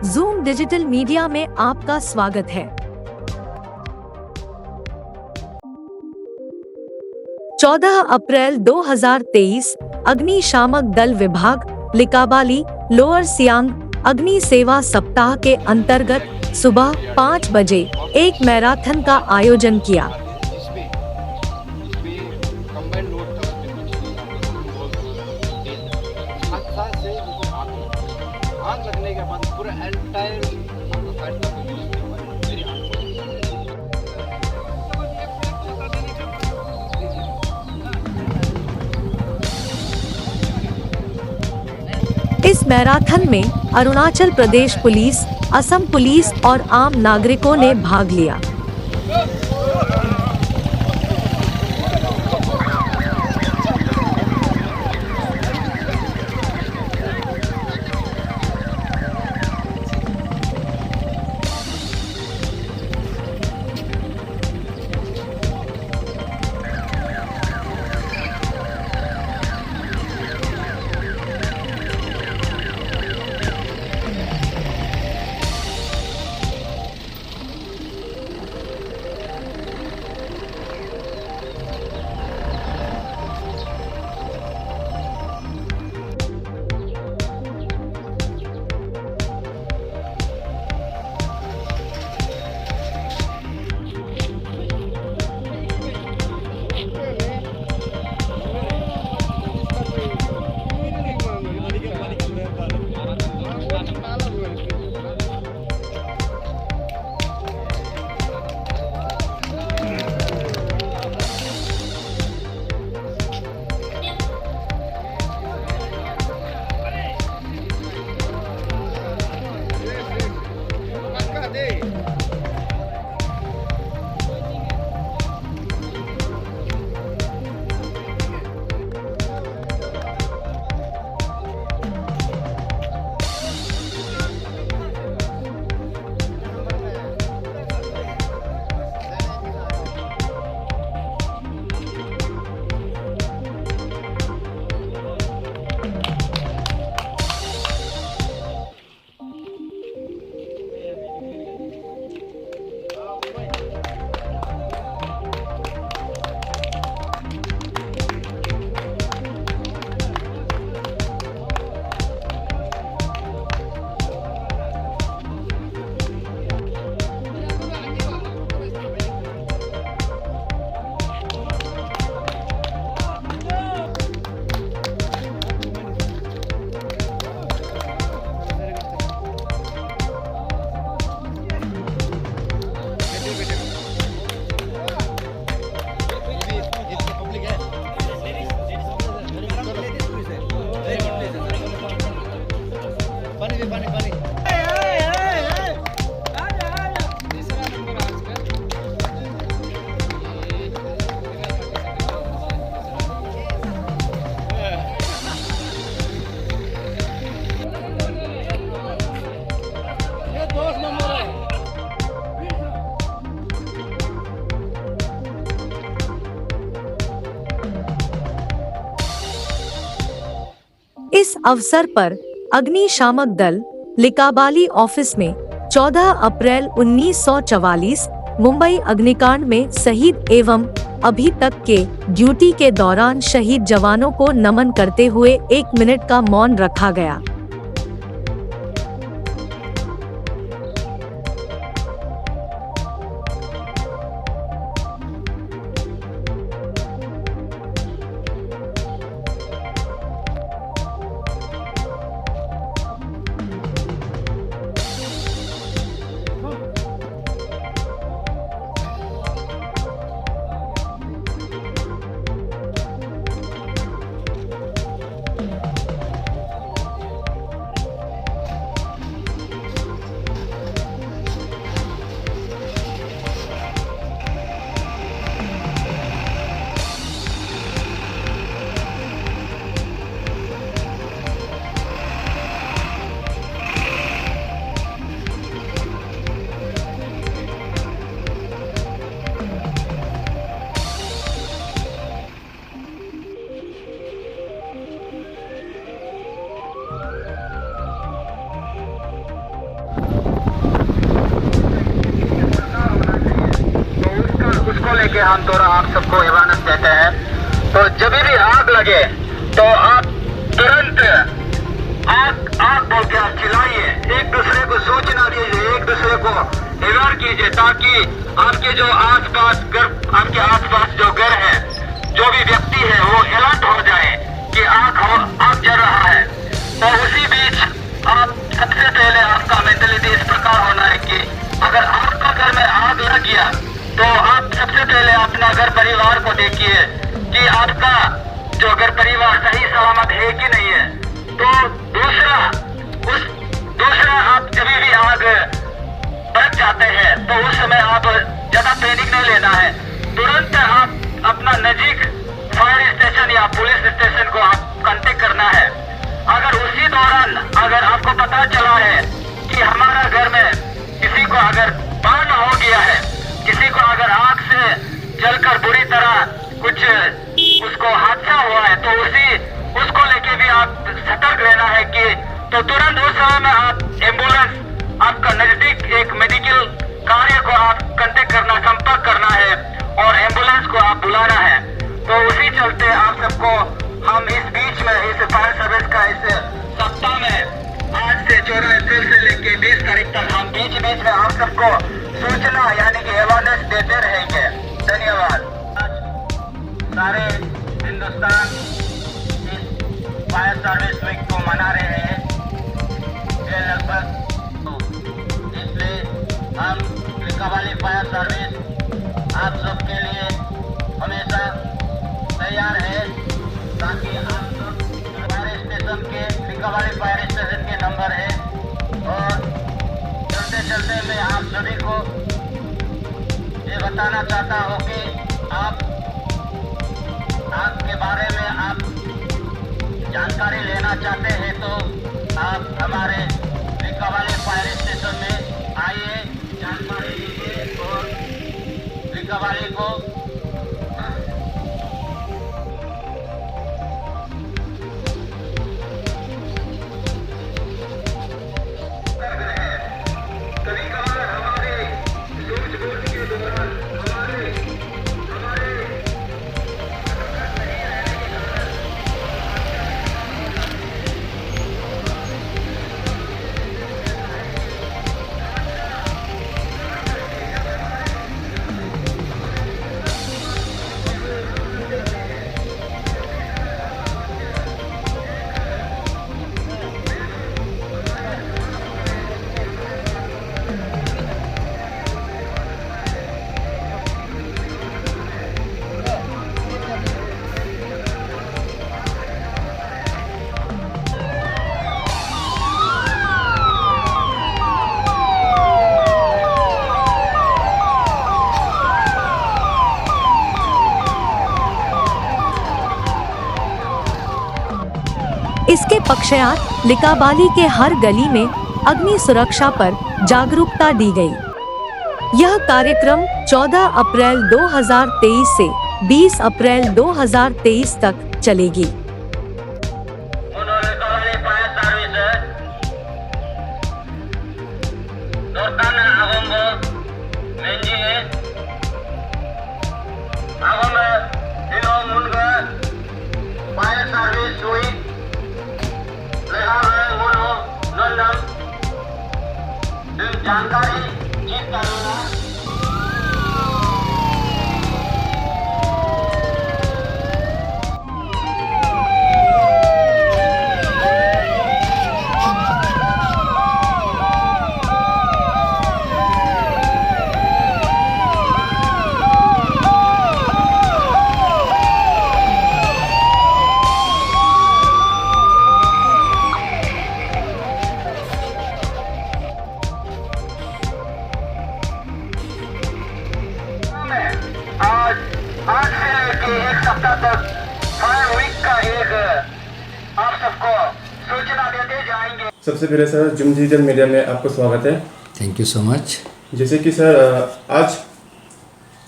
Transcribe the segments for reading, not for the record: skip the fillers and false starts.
Zoom digital media में आपका स्वागत है। 14 अप्रैल 2023 अग्निशामक दल विभाग लिकाबाली लोअर सियांग अग्नि सेवा सप्ताह के अंतर्गत सुबह 5 बजे एक मैराथन का आयोजन किया। इस मैराथन में अरुणाचल प्रदेश पुलिस, असम पुलिस और आम नागरिकों ने भाग लिया। इस अवसर पर अग्निशामक दल लिकाबाली ऑफिस में 14 अप्रैल 1944 मुंबई अग्निकांड में शहीद एवं अभी तक के ड्यूटी के दौरान शहीद जवानों को नमन करते हुए 1 मिनट का मौन रखा गया। करने के हम थोड़ा आप सबको अवेयरनेस देते हैं। तो जब भी आग लगे तो आप तुरंत आग बोल के आप चिल्लाइए, एक दूसरे को सूचना दीजिए, एक दूसरे को अवेयर कीजिए, ताकि आपके जो आसपास जो घर है, जो भी व्यक्ति है, वो अलर्ट हो जाए कि आग जल रहा है। तो उसी बीच आप सबसे पहले आपका मेंटलिटी इस प्रकार होना है कि अगर आपका घर में आग लग गया तो आप सबसे पहले अपना घर परिवार को देखिए कि आपका जो घर परिवार सही सलामत है कि नहीं है। तो दूसरा आप जब भी आग भड़क जाते हैं तो उस समय आप ज्यादा पैनिक नहीं लेना है, तुरंत आप अपना नजीक फायर स्टेशन या पुलिस स्टेशन को आप कांटेक्ट करना है। अगर उसी दौरान अगर आपको पता चला है कि हमारा घर में किसी को अगर बर्न हो गया है, किसी को अगर आग से जलकर बुरी तरह कुछ उसको हादसा हुआ है, तो उसको लेके भी आप सतर्क रहना है कि तो तुरंत उस समय में आप एम्बुलेंस आपका नजदीक एक मेडिकल कार्य को आप कांटेक्ट करना, संपर्क करना है और एम्बुलेंस को आप बुलाना है। तो उसी चलते आप सबको हम इस बीच में इस फायर सर्विस का इस सप्ताह में आज से 14 अप्रैल से लेके 20 तारीख तक हम बीच में आप सबको सूचना यानी कि अवेयरनेस देते रहेंगे। धन्यवाद। सारे हिंदुस्तान इस फायर सर्विस वीक को मना रहे हैं, ये लगभग, इसलिए हम लिकाबाली फायर सर्विस आप सबके लिए हमेशा तैयार है, ताकि आप सब फायर स्टेशन के लिकाबाली फायर स्टेशन के नंबर है और चलते चलते मैं आप सभी को ये बताना चाहता हूँ कि आप आग के बारे में आप जानकारी लेना चाहते हैं तो आप हमारे लिकाबाली फायर स्टेशन में आइए, जानकारी लीजिए और लिकाबाली को इसके पश्चात लिकाबाली के हर गली में अग्नि सुरक्षा पर जागरूकता दी गई। यह कार्यक्रम 14 अप्रैल 2023 से 20 अप्रैल 2023 तक चलेगी। जानकारी जिस तरह आज से लेके एक सप्ताह तक फायर वीक का एक आप सबको सूचना देते जाएंगे। सबसे पहले सर जुम डिजिटल मीडिया में आपको स्वागत है। Thank you so much. जैसे कि सर आज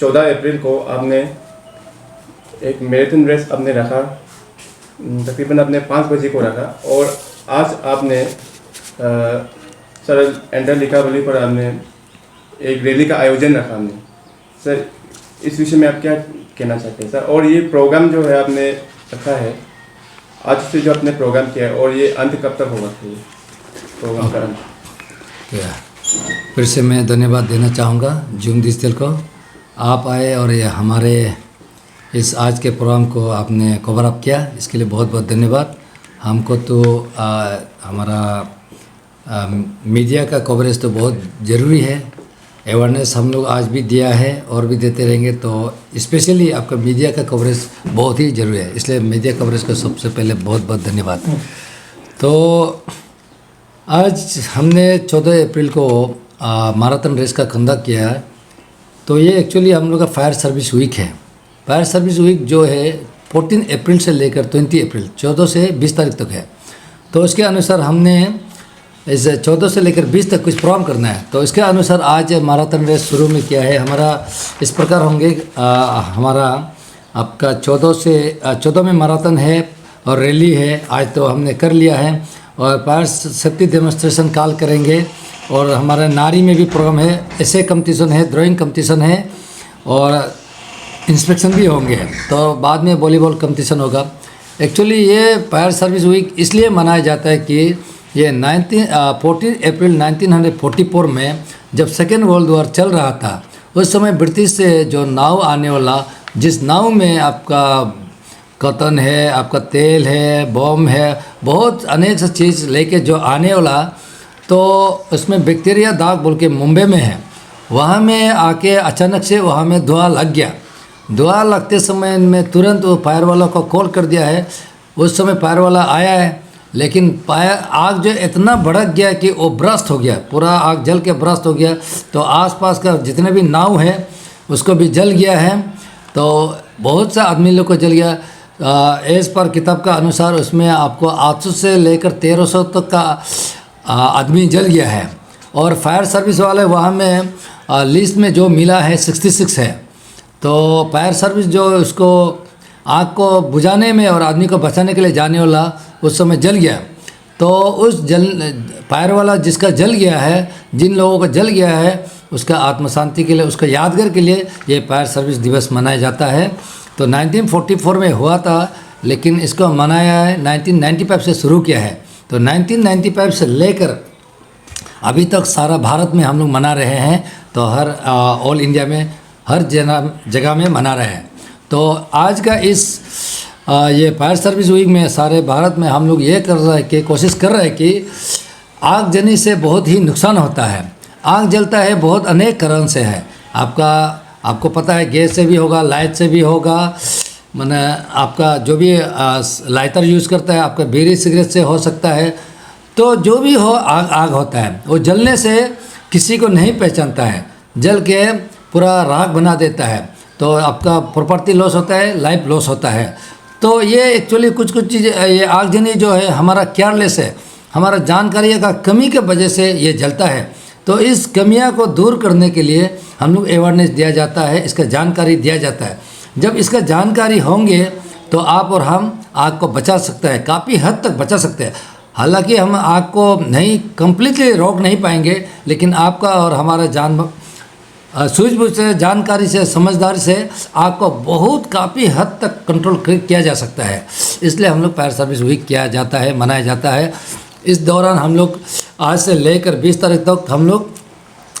14 अप्रैल को आपने एक मैराथन रेस आपने रखा, तकरीबन आपने 5 बजे को रखा, और आज आपने सर एंडर लिकाबाली पर आपने एक रैली का आयोजन रखा हमने। सर इस विषय में आप क्या कहना चाहते हैं सर? और ये प्रोग्राम जो है आपने रखा है आज से जो आपने प्रोग्राम किया है, और ये अंत कब तक होगा ये प्रोग्राम का अंत? फिर से मैं धन्यवाद देना चाहूँगा जूम डिजिटल को। आप आए और ये हमारे इस आज के प्रोग्राम को आपने कवर अप किया, इसके लिए बहुत बहुत धन्यवाद। हमको तो हमारा मीडिया का कवरेज तो बहुत ज़रूरी है। अवेयरनेस हम लोग आज भी दिया है और भी देते रहेंगे, तो स्पेशली आपका मीडिया का कवरेज बहुत ही ज़रूरी है, इसलिए मीडिया कवरेज का सबसे पहले बहुत बहुत धन्यवाद। तो आज हमने 14 अप्रैल को मैराथन रेस का कंडक्ट किया है। तो ये एक्चुअली हम लोग का फायर सर्विस वीक है। फायर सर्विस वीक जो है 14 अप्रैल से लेकर 20 अप्रैल 14 से 20 तारीख तक है। तो इसके अनुसार हमने इस 14 से लेकर 20 तक कुछ प्रोग्राम करना है। तो इसके अनुसार आज मैराथन रेस शुरू में किया है। हमारा इस प्रकार होंगे, हमारा आपका 14 में मैराथन है और रैली है, आज तो हमने कर लिया है। और फायर सेफ्टी डेमोन्स्ट्रेशन कॉल करेंगे, और हमारा नारी में भी प्रोग्राम है, ऐसे कंपटीशन है, ड्राइंग कंपटीशन है और इंस्पेक्शन भी होंगे। तो बाद में वॉलीबॉल कंपटीशन होगा। एक्चुअली ये फायर सर्विस वीक इसलिए मनाया जाता है कि ये 14 अप्रैल 1944 में जब सेकेंड वर्ल्ड वॉर चल रहा था, उस समय ब्रिटिश से जो नाव आने वाला, जिस नाव में आपका कॉटन है, आपका तेल है, बम है, बहुत अनेक सी चीज़ लेके जो आने वाला, तो उसमें बैक्टीरिया दाग बोल के मुंबई में है, वहाँ में आके अचानक से वहाँ में धुआं लग गया। धुआं लगते समय में तुरंत वो फायर वाला को कॉल कर दिया है। उस समय फायर वाला आया है, लेकिन आग जो इतना भड़क गया कि वो ब्रस्ट हो गया, पूरा आग जल के ब्रस्ट हो गया। तो आसपास का जितने भी नाव है उसको भी जल गया है। तो बहुत सा आदमी लोग को जल गया। एज पर किताब का अनुसार उसमें आपको 800 से लेकर 1300 तक का आदमी जल गया है। और फायर सर्विस वाले वहाँ में लिस्ट में जो मिला है 66 है। तो फायर सर्विस जो उसको आग को बुझाने में और आदमी को बचाने के लिए जाने वाला उस समय जल गया। तो उस फायर वाला जिसका जल गया है, जिन लोगों का जल गया है, उसका आत्म शांति के लिए, उसका यादगार के लिए ये फायर सर्विस दिवस मनाया जाता है। तो 1944 में हुआ था, लेकिन इसको मनाया है 1995 से शुरू किया है। तो 1995 से लेकर अभी तक सारा भारत में हम लोग मना रहे हैं। तो हर ऑल इंडिया में हर जगह में मना रहे हैं। तो आज का इस ये फायर सर्विस वीक में सारे भारत में हम लोग ये कर रहे हैं कि कोशिश कर रहे हैं कि आग जलने से बहुत ही नुकसान होता है। आग जलता है बहुत अनेक कारण से है। आपको पता है, गैस से भी होगा, लाइट से भी होगा, माने आपका जो भी लाइटर यूज़ करता है, आपका बीड़ी सिगरेट से हो सकता है। तो जो भी हो आग होता है, वो जलने से किसी को नहीं पहचानता है, जल के पूरा राख बना देता है। तो आपका प्रॉपर्टी लॉस होता है, लाइफ लॉस होता है। तो ये एक्चुअली कुछ चीज़ें, ये आगजनी जो है हमारा केयरलेस है, हमारा जानकारी का कमी के वजह से ये जलता है। तो इस कमियां को दूर करने के लिए हम लोग अवेयरनेस दिया जाता है, इसका जानकारी दिया जाता है। जब इसका जानकारी होंगे तो आप और हम आग को बचा सकते हैं, काफ़ी हद तक बचा सकते हैं। हालांकि हम आग को नहीं कंप्लीटली रोक नहीं पाएंगे, लेकिन आपका और हमारा सूझबूझ से, जानकारी से, समझदारी से आग को बहुत काफ़ी हद तक कंट्रोल किया जा सकता है। इसलिए हम लोग फायर सर्विस वीक किया जाता है, मनाया जाता है। इस दौरान हम लोग आज से लेकर 20 तारीख तक हम लोग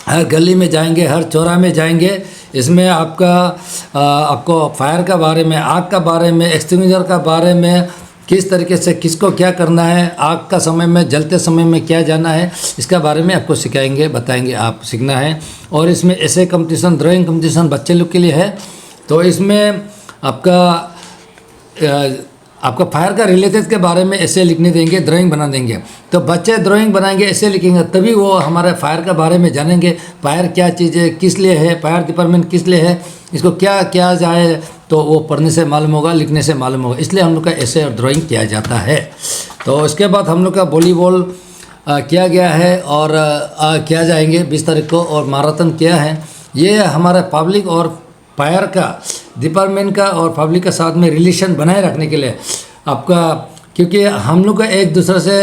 हर गली में जाएंगे, हर चौराहे में जाएंगे। इसमें आपको फायर का बारे में, आग का बारे में, एक्सटिंग्विशर का बारे में, किस तरीके से किसको क्या करना है, आग का समय में, जलते समय में क्या जाना है, इसका बारे में आपको सिखाएंगे, बताएंगे, आप सीखना है। और इसमें ऐसे कंपटीशन, ड्राइंग कंपटीशन बच्चे लोग के लिए है। तो इसमें आपका फायर का रिलेटेड के बारे में ऐसे लिखने देंगे, ड्राइंग बना देंगे। तो बच्चे ड्राइंग बनाएंगे, ऐसे लिखेंगे, तभी वो हमारे फायर के बारे में जानेंगे। फायर क्या चीज़ है, किस लिए है, फायर डिपार्टमेंट किस लिए है, इसको क्या किया जाए, तो वो पढ़ने से मालूम होगा, लिखने से मालूम होगा। इसलिए हम लोग का ऐसे और ड्राइंग किया जाता है। तो उसके बाद हम लोग का वॉलीबॉल किया गया है और किया जाएंगे 20 तारीख को, और मैराथन किया है। ये हमारा पब्लिक और फायर का डिपार्टमेंट का और पब्लिक के साथ में रिलेशन बनाए रखने के लिए आपका, क्योंकि हम लोग का एक दूसरे से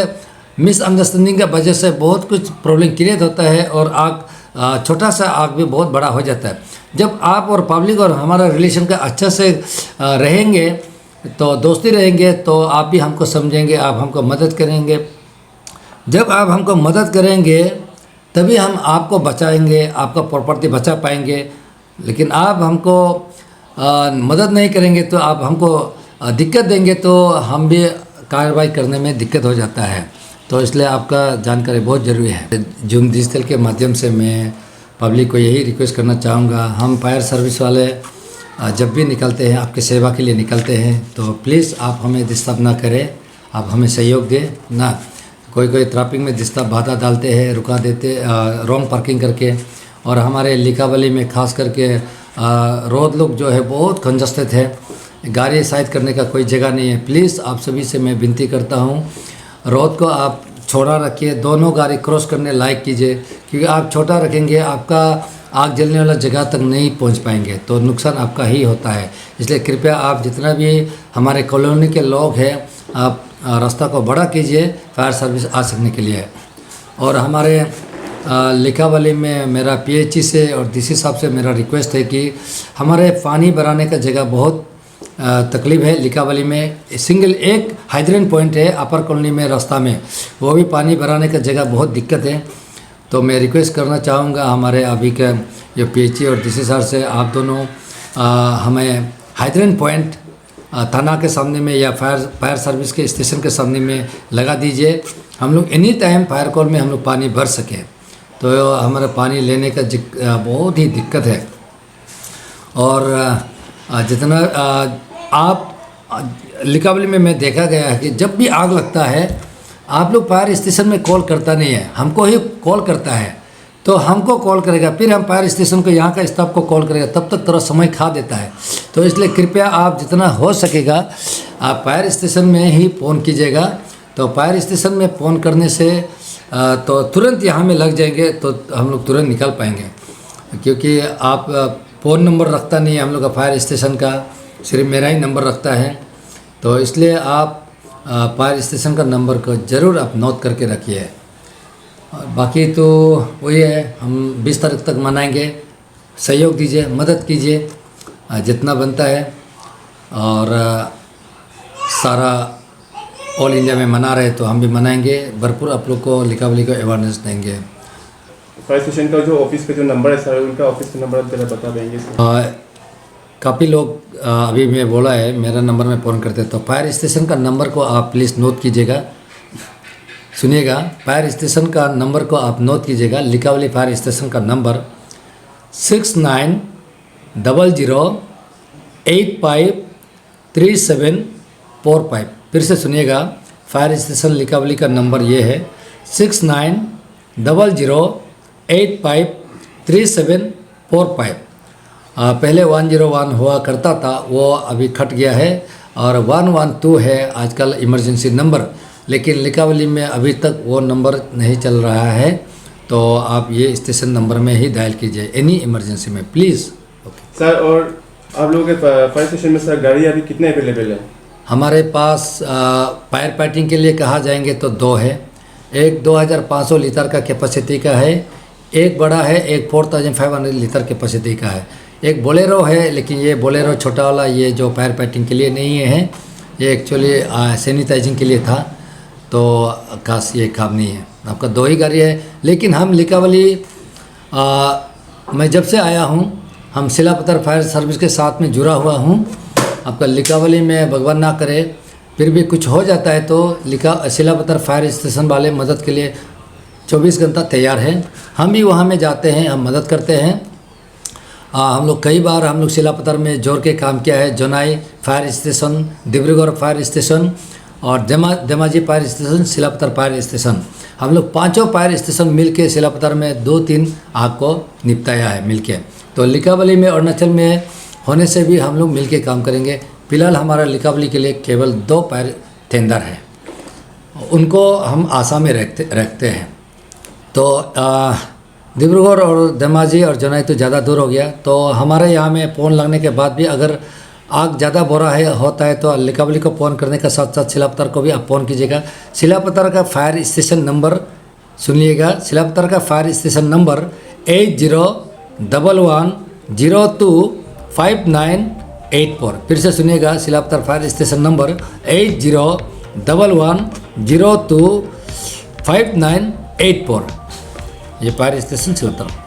मिसअंडरस्टैंडिंग की वजह से बहुत कुछ प्रॉब्लम क्रिएट होता है और आग छोटा सा आग भी बहुत बड़ा हो जाता है। जब आप और पब्लिक और हमारा रिलेशन का अच्छा से रहेंगे, तो दोस्ती रहेंगे, तो आप भी हमको समझेंगे, आप हमको मदद करेंगे। जब आप हमको मदद करेंगे तभी हम आपको बचाएंगे, आपका प्रॉपर्टी बचा पाएंगे। लेकिन आप हमको मदद नहीं करेंगे तो आप हमको दिक्कत देंगे, तो हम भी कार्रवाई करने में दिक्कत हो जाता है। तो इसलिए आपका जानकारी बहुत ज़रूरी है। जूम डिजिटल के माध्यम से मैं पब्लिक को यही रिक्वेस्ट करना चाहूँगा, हम फायर सर्विस वाले जब भी निकलते हैं, आपके सेवा के लिए निकलते हैं, तो प्लीज़ आप हमें डिस्टर्ब ना करें, आप हमें सहयोग दें ना। कोई ट्रैफिक में डिस्टर्ब बाधा डालते हैं, रुका देते रॉन्ग पार्किंग करके, और हमारे लिकावली में खास करके रोड लोग जो है बहुत कंजस्टेड है, गाड़ी साइड करने का कोई जगह नहीं है। प्लीज़ आप सभी से मैं विनती करता हूँ, रोड को आप छोटा रखिए, दोनों गाड़ी क्रॉस करने लायक कीजिए, क्योंकि आप छोटा रखेंगे आपका आग जलने वाला जगह तक नहीं पहुंच पाएंगे, तो नुकसान आपका ही होता है। इसलिए कृपया आप जितना भी हमारे कॉलोनी के लोग हैं, आप रास्ता को बड़ा कीजिए फायर सर्विस आ सकने के लिए। और हमारे लिकावली में मेरा PHE से और DC साहब से मेरा रिक्वेस्ट है कि हमारे पानी भराने का जगह बहुत तकलीफ है। लिकावली में सिंगल एक हाइड्रेंट पॉइंट है अपर कॉलोनी में रास्ता में, वो भी पानी भराने का जगह बहुत दिक्कत है। तो मैं रिक्वेस्ट करना चाहूँगा हमारे अभी के जो PHE और DC साहब से, आप दोनों हमें हाइड्रेंट पॉइंट थाना के सामने में या फायर सर्विस के स्टेशन के सामने में लगा दीजिए। हम लोग एनी टाइम फायर कॉल में हम लोग पानी भर सकें, तो हमारा पानी लेने का बहुत ही दिक्कत है। और जितना आप लिकावली में मैं देखा गया है कि जब भी आग लगता है, आप लोग फायर स्टेशन में कॉल करता नहीं है, हमको ही कॉल करता है। तो हमको कॉल करेगा, फिर हम फायर स्टेशन को यहाँ का स्टाफ को कॉल करेगा, तब तक थोड़ा समय खा देता है। तो इसलिए कृपया आप जितना हो सकेगा आप फायर स्टेशन में ही फ़ोन कीजिएगा। तो फायर स्टेशन में फ़ोन करने से तो तुरंत यहाँ में लग जाएंगे, तो हम लोग तुरंत निकल पाएंगे। क्योंकि आप फ़ोन नंबर रखता नहीं है हम लोग का फायर स्टेशन का, सिर्फ मेरा ही नंबर रखता है। तो इसलिए आप फायर स्टेशन का नंबर को ज़रूर आप नोट करके रखिए। और बाकी तो वही है, हम 20 तारीख तक मनाएंगे, सहयोग दीजिए, मदद कीजिए जितना बनता है। और सारा ऑल इंडिया में मना रहे तो हम भी मनाएंगे, भरपूर आप लोग को लिकावली को अवेयरनेस देंगे। फायर स्टेशन का जो ऑफिस का जो नंबर है सर, उनका ऑफिस नंबर आप जरा बता देंगे? काफ़ी लोग अभी मैं बोला है मेरा नंबर में फ़ोन करते, तो फायर स्टेशन का नंबर को आप प्लीज़ नोट कीजिएगा, सुनिएगा। फायर स्टेशन का नंबर को आप नोट कीजिएगा। लिकावली फायर स्टेशन का नंबर 6900853745। फिर से सुनिएगा, फायर स्टेशन लिकावली का नंबर ये है 6900853745। पहले 101 हुआ करता था, वो अभी खट गया है, और 112 है आजकल इमरजेंसी नंबर। लेकिन लिकावली में अभी तक वो नंबर नहीं चल रहा है, तो आप ये स्टेशन नंबर में ही डायल कीजिए एनी इमरजेंसी में प्लीज़। ओके सर, और आप लोगों के फायर स्टेशन में सर गाड़ी अभी कितने अवेलेबल है? हमारे पास फायर फाइटिंग के लिए कहा जाएंगे तो 2 है। एक 2500 लीटर का कैपेसिटी का है, एक बड़ा है, एक 4500 लीटर कैपेसिटी का है। एक बोलेरो है, लेकिन ये बोलेरो छोटा वाला, ये जो फायर फाइटिंग के लिए नहीं है, ये एक्चुअली सैनिटाइजिंग के लिए था, तो खास ये काम नहीं है। आपका 2 ही गाड़ी है। लेकिन हम लिकावली मैं जब से आया हूँ, हम सिलापत्थर फायर सर्विस के साथ में जुड़ा हुआ हूँ। आपका लिकावली में भगवान ना करे फिर भी कुछ हो जाता है, तो सिलापत्थर फायर स्टेशन वाले मदद के लिए 24 घंटा तैयार हैं। हम भी वहाँ में जाते हैं, हम मदद करते हैं। हम लोग कई बार हम लोग सिलापत्थर में जोड़ के काम किया है। Jonai fire station, Dibrugarh fire station और Dhemaji fire station, Silapathar fire station, हम लोग 5 फायर स्टेशन मिलके सिलापत्थर में 2-3 आग को निपटाया है मिलके। तो लिकावली में अरुणाचल में होने से भी हम लोग मिलके काम करेंगे। फिलहाल हमारा लिकावली के लिए केवल 2 फायर टेंडर है, उनको हम आसाम में रखते हैं। तो डिब्रूगढ़ और धेमाजी और जोनाई तो ज़्यादा दूर हो गया, तो हमारे यहाँ में फ़ोन लगने के बाद भी अगर आग ज़्यादा बुरा होता है तो लिकावली को फ़ोन करने के साथ साथ सिलापत्थर को भी आप फ़ोन कीजिएगा। सिलापत्थर का फायर स्टेशन नंबर सुनिएगा, सिलापत्थर का फायर स्टेशन नंबर 8011025984। फिर से सुनिएगा, सिलापत्थर फायर स्टेशन नंबर 8011025984। ये फायर स्टेशन सिलापत्थर।